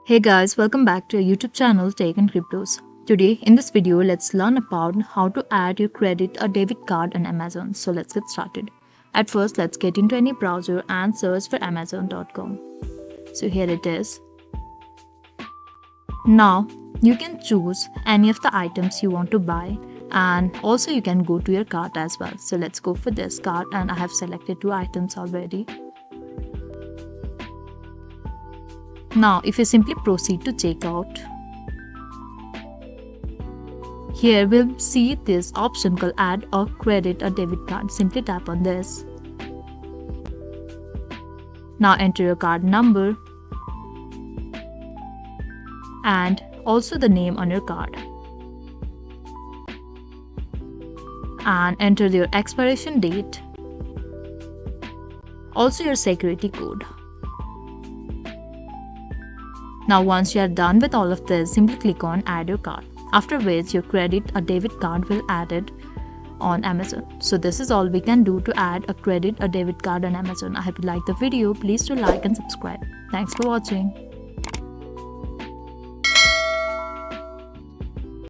Hey guys, welcome back to our YouTube channel Tech and Cryptos. Today in this video, let's learn about how to add your credit or debit card on Amazon. So let's get started. At first, let's get into any browser and search for amazon.com. So here it is. Now you can choose any of the items you want to buy, and also you can go to your cart as well. So let's go for this cart, and I have selected 2 items already. Now if you simply proceed to checkout, here we'll see this option called add a credit or debit card. Simply tap on this. Now enter your card number and also the name on your card, and enter your expiration date, also your security code. Now once you are done with all of this, simply click on add your card, after which your credit or debit card will added on Amazon. So this is all we can do to add a credit or debit card on Amazon. I hope you liked the video. Please do like and subscribe. Thanks for watching.